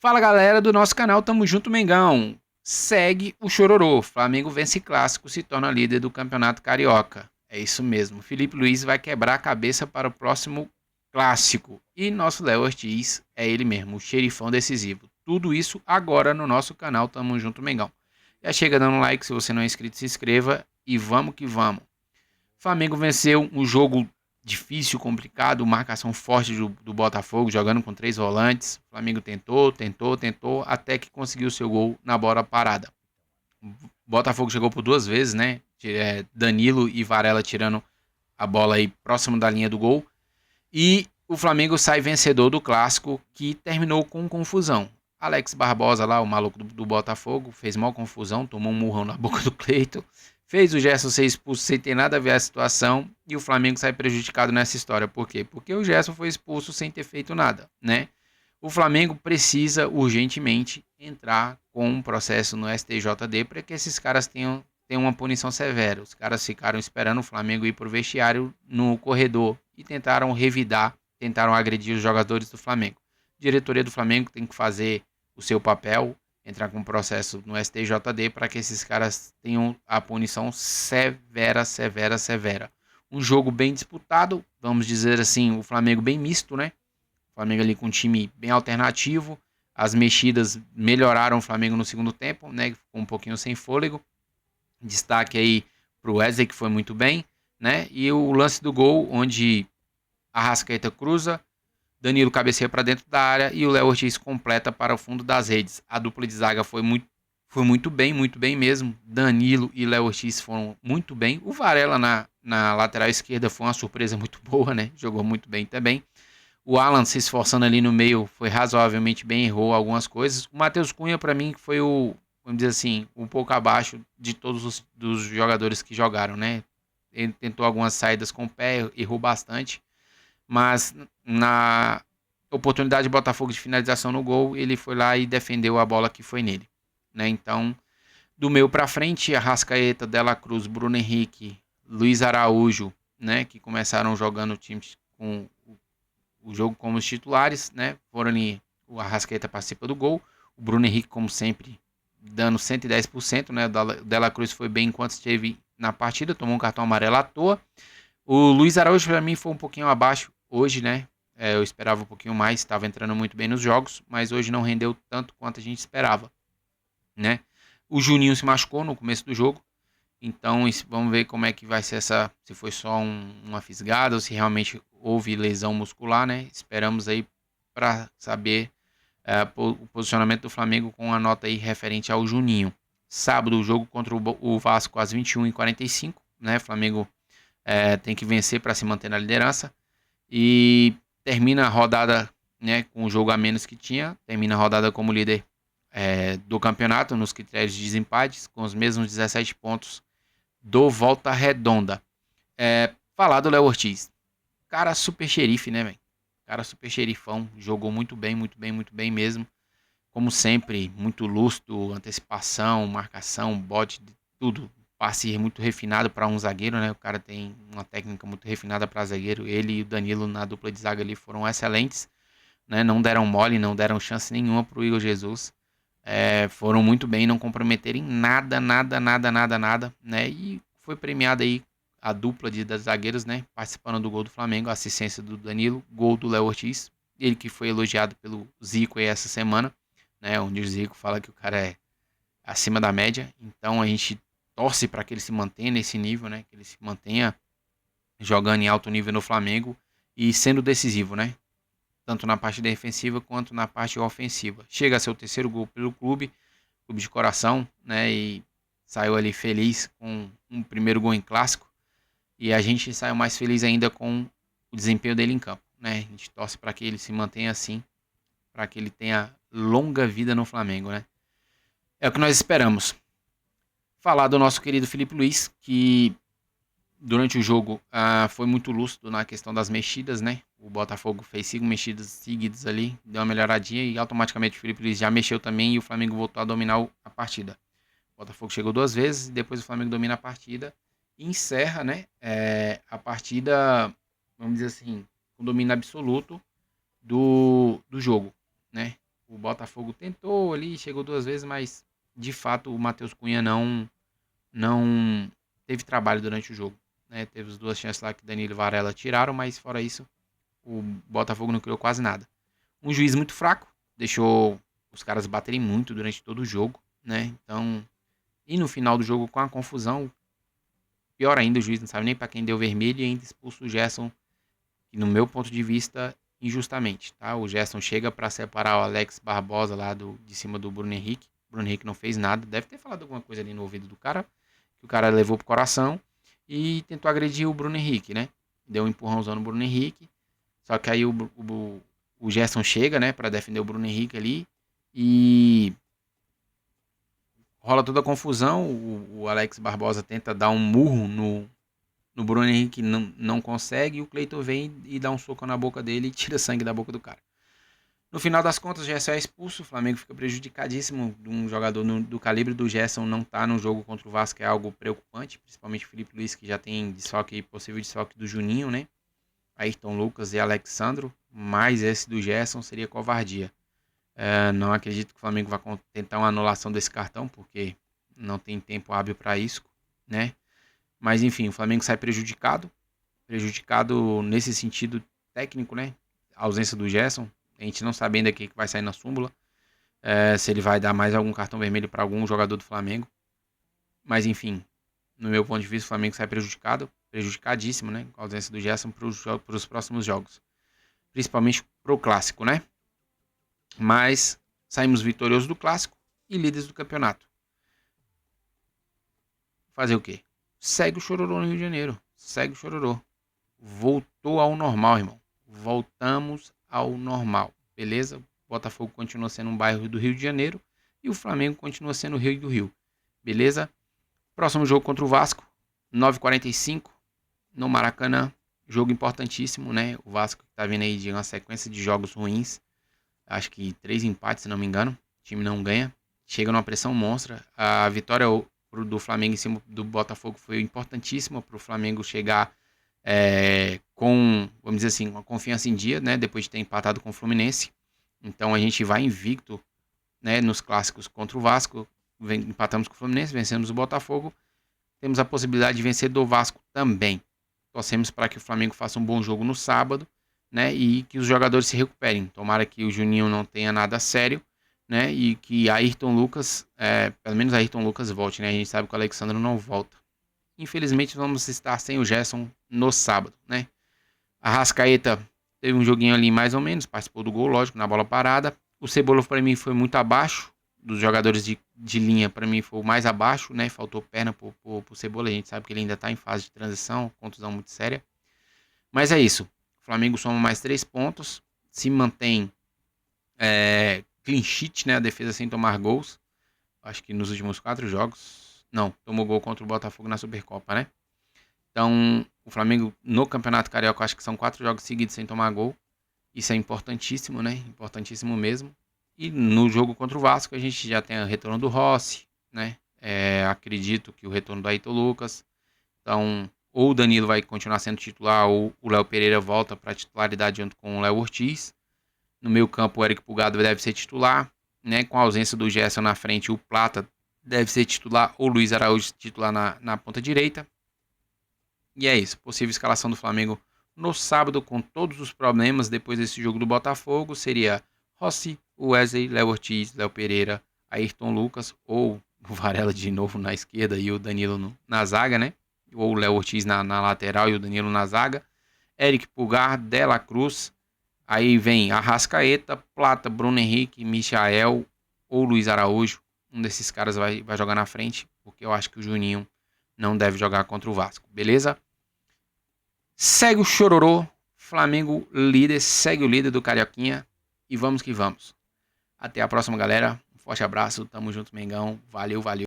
Fala galera do nosso canal, tamo junto Mengão. Segue o chororô, Flamengo vence clássico, se torna líder do Campeonato Carioca. É isso mesmo, Felipe Luiz vai quebrar a cabeça para o próximo clássico. E nosso Léo Ortiz é ele mesmo, o xerifão decisivo. Tudo isso agora no nosso canal, tamo junto Mengão. Já chega dando um like, se você não é inscrito se inscreva e vamos que vamos. Flamengo venceu um jogo difícil, complicado, marcação forte do Botafogo, jogando com 3 volantes. O Flamengo tentou, até que conseguiu seu gol na bola parada. O Botafogo chegou por 2 vezes, né? Danilo e Varela tirando a bola aí próximo da linha do gol. E o Flamengo sai vencedor do clássico, que terminou com confusão. Alex Barbosa lá, o maluco do Botafogo, fez mal confusão, tomou um murrão na boca do Cleiton, fez o Gerson ser expulso sem ter nada a ver a situação, e o Flamengo sai prejudicado nessa história. Por quê? Porque o Gerson foi expulso sem ter feito nada, né? O Flamengo precisa urgentemente entrar com um processo no STJD para que esses caras tenham uma punição severa. Os caras ficaram esperando o Flamengo ir para o vestiário no corredor e tentaram revidar, tentaram agredir os jogadores do Flamengo. A diretoria do Flamengo tem que fazer o seu papel, entrar com um processo no STJD para que esses caras tenham a punição severa, severa, severa. Um jogo bem disputado, vamos dizer assim, o Flamengo bem misto, né? O Flamengo ali com um time bem alternativo. As mexidas melhoraram o Flamengo no segundo tempo, né? Ficou um pouquinho sem fôlego. Destaque aí pro Wesley, que foi muito bem, né? E o lance do gol, onde a Arrascaeta cruza, Danilo cabeceia para dentro da área e o Léo Ortiz completa para o fundo das redes. A dupla de zaga foi muito bem mesmo. Danilo e Léo Ortiz foram muito bem. O Varela na lateral esquerda foi uma surpresa muito boa, né? Jogou muito bem também. O Alan se esforçando ali no meio foi razoavelmente bem, errou algumas coisas. O Matheus Cunha, para mim, foi vamos dizer assim, um pouco abaixo de todos os dos jogadores que jogaram, né? Ele tentou algumas saídas com o pé, errou bastante, mas na oportunidade de Botafogo de finalização no gol, ele foi lá e defendeu a bola que foi nele, né? Então, do meio para frente, Arrascaeta, Dela Cruz, Bruno Henrique, Luiz Araújo, né, que começaram jogando times com o jogo como os titulares, né? Foram ali, o Arrascaeta participa do gol, o Bruno Henrique, como sempre, dando 110%, né? O Dela Cruz foi bem enquanto esteve na partida, tomou um cartão amarelo à toa. O Luiz Araújo, para mim, foi um pouquinho abaixo hoje, né? Eu esperava um pouquinho mais, estava entrando muito bem nos jogos, mas hoje não rendeu tanto quanto a gente esperava, né? O Juninho se machucou no começo do jogo, então vamos ver como é que vai ser se foi só uma fisgada ou se realmente houve lesão muscular, né? Esperamos aí para saber o posicionamento do Flamengo com a nota aí referente ao Juninho. Sábado o jogo contra o Vasco às 21h45, né? Flamengo tem que vencer para se manter na liderança e termina a rodada, né, com o jogo a menos que tinha, termina a rodada como líder do campeonato nos critérios de desempates com os mesmos 17 pontos do Volta Redonda. Falar do Léo Ortiz. Cara super xerife, né, velho? Cara super xerifão. Jogou muito bem, muito bem, muito bem mesmo. Como sempre, muito lúcido, antecipação, marcação, bote, tudo. Passe muito refinado para um zagueiro, né? O cara tem uma técnica muito refinada para zagueiro. Ele e o Danilo na dupla de zaga ali foram excelentes, né? Não deram mole, não deram chance nenhuma pro Igor Jesus. Foram muito bem, não comprometeram em nada, nada, nada, nada, nada, né? E foi premiada aí a dupla das zagueiros, né? Participando do gol do Flamengo, a assistência do Danilo, gol do Léo Ortiz, ele que foi elogiado pelo Zico aí essa semana, né? Onde o Zico fala que o cara é acima da média, então a gente torce para que ele se mantenha nesse nível, né? Que ele se mantenha jogando em alto nível no Flamengo e sendo decisivo, né? Tanto na parte defensiva quanto na parte ofensiva. Chega a ser o terceiro gol pelo clube de coração, né? E saiu ali feliz com um primeiro gol em clássico. E a gente saiu mais feliz ainda com o desempenho dele em campo, né? A gente torce para que ele se mantenha assim, para que ele tenha longa vida no Flamengo, né? É o que nós esperamos. Falar do nosso querido Felipe Luiz, que durante o jogo foi muito lúcido na questão das mexidas, né? O Botafogo fez 5 mexidas seguidas ali, deu uma melhoradinha e automaticamente o Felipe Luiz já mexeu também e o Flamengo voltou a dominar a partida. O Botafogo chegou 2 vezes, depois o Flamengo domina a partida e encerra, né? A partida, vamos dizer assim, com domínio absoluto do jogo, né? O Botafogo tentou ali, chegou 2 vezes, mas de fato o Matheus Cunha não teve trabalho durante o jogo, né? Teve as 2 chances lá que Danilo e Varela tiraram, mas fora isso, o Botafogo não criou quase nada. Um juiz muito fraco, deixou os caras baterem muito durante todo o jogo, né? Então, e no final do jogo com a confusão, pior ainda, o juiz não sabe nem para quem deu vermelho e ainda expulsa o Gerson, que no meu ponto de vista, injustamente, tá? O Gerson chega para separar o Alex Barbosa lá de cima do Bruno Henrique. O Bruno Henrique não fez nada, deve ter falado alguma coisa ali no ouvido do cara, que o cara levou pro coração e tentou agredir o Bruno Henrique, né? Deu um empurrãozão no Bruno Henrique, só que aí o Gerson chega, né, para defender o Bruno Henrique ali e rola toda a confusão. O Alex Barbosa tenta dar um murro no Bruno Henrique, não consegue, e o Cleiton vem e dá um soco na boca dele e tira sangue da boca do cara. No final das contas, o Gerson é expulso, o Flamengo fica prejudicadíssimo. Um jogador do calibre do Gerson não tá no jogo contra o Vasco é algo preocupante, principalmente o Filipe Luiz, que já tem desfalque, possível desfalque do Juninho, né? Ayrton Lucas e Alexandro, mais esse do Gerson seria covardia. Não acredito que o Flamengo vá tentar uma anulação desse cartão, porque não tem tempo hábil para isso, né? Mas enfim, o Flamengo sai prejudicado nesse sentido técnico, né? A ausência do Gerson, a gente não sabe ainda o que vai sair na súmula, se ele vai dar mais algum cartão vermelho para algum jogador do Flamengo. Mas enfim, no meu ponto de vista, o Flamengo sai prejudicadíssimo, né? Com a ausência do Gerson para os próximos jogos, principalmente pro clássico, né? Mas saímos vitoriosos do clássico e líderes do campeonato. Fazer o quê? Segue o chororô no Rio de Janeiro. Segue o chororô. Voltou ao normal, irmão. Voltamos ao normal. Beleza? Botafogo continua sendo um bairro do Rio de Janeiro e o Flamengo continua sendo o Rio do Rio. Beleza? Próximo jogo contra o Vasco, 9h45 no Maracanã. Jogo importantíssimo, né? O Vasco tá vindo aí de uma sequência de jogos ruins. Acho que 3 empates, se não me engano. O time não ganha. Chega numa pressão monstra. A vitória do Flamengo em cima do Botafogo foi importantíssima para o Flamengo chegar com, vamos dizer assim, uma confiança em dia, né? Depois de ter empatado com o Fluminense. Então a gente vai invicto, né, nos clássicos contra o Vasco. Empatamos com o Fluminense, vencemos o Botafogo. Temos a possibilidade de vencer do Vasco também. Torcemos para que o Flamengo faça um bom jogo no sábado, né? E que os jogadores se recuperem. Tomara que o Juninho não tenha nada sério, né? E que Ayrton Lucas, pelo menos Ayrton Lucas volte, né? A gente sabe que o Alexandre não volta. Infelizmente vamos estar sem o Gerson no sábado, né? A Arrascaeta teve um joguinho ali mais ou menos, participou do gol, lógico, na bola parada. O Cebola para mim foi muito abaixo. Dos jogadores de linha, para mim foi o mais abaixo, né? Faltou perna pro Cebola, a gente sabe que ele ainda tá em fase de transição, contusão muito séria. Mas é isso. O Flamengo soma mais 3 pontos, se mantém clean sheet, né? A defesa sem tomar gols. Acho que nos últimos 4 jogos. Não, tomou gol contra o Botafogo na Supercopa, né? Então, o Flamengo no Campeonato Carioca, acho que são 4 jogos seguidos sem tomar gol. Isso é importantíssimo, né? Importantíssimo mesmo. E no jogo contra o Vasco, a gente já tem o retorno do Rossi, né? Acredito que o retorno do Ayrton Lucas. Então, ou o Danilo vai continuar sendo titular, ou o Léo Pereira volta para a titularidade junto com o Léo Ortiz. No meio campo, o Eric Pulgado deve ser titular, né? Com a ausência do Gerson na frente, o Plata deve ser titular, ou o Luiz Araújo titular na ponta direita. E é isso, possível escalação do Flamengo no sábado com todos os problemas depois desse jogo do Botafogo seria Rossi, Wesley, Léo Ortiz, Léo Pereira, Ayrton Lucas, ou o Varela de novo na esquerda e o Danilo na zaga, né? Ou o Léo Ortiz na lateral e o Danilo na zaga. Eric Pulgar, Dela Cruz, aí vem Arrascaeta, Plata, Bruno Henrique, Michael ou Luiz Araújo. Um desses caras vai jogar na frente, porque eu acho que o Juninho não deve jogar contra o Vasco, beleza? Segue o chororô, Flamengo líder, segue o líder do Carioquinha e vamos que vamos. Até a próxima, galera. Um forte abraço, tamo junto, Mengão. Valeu, valeu.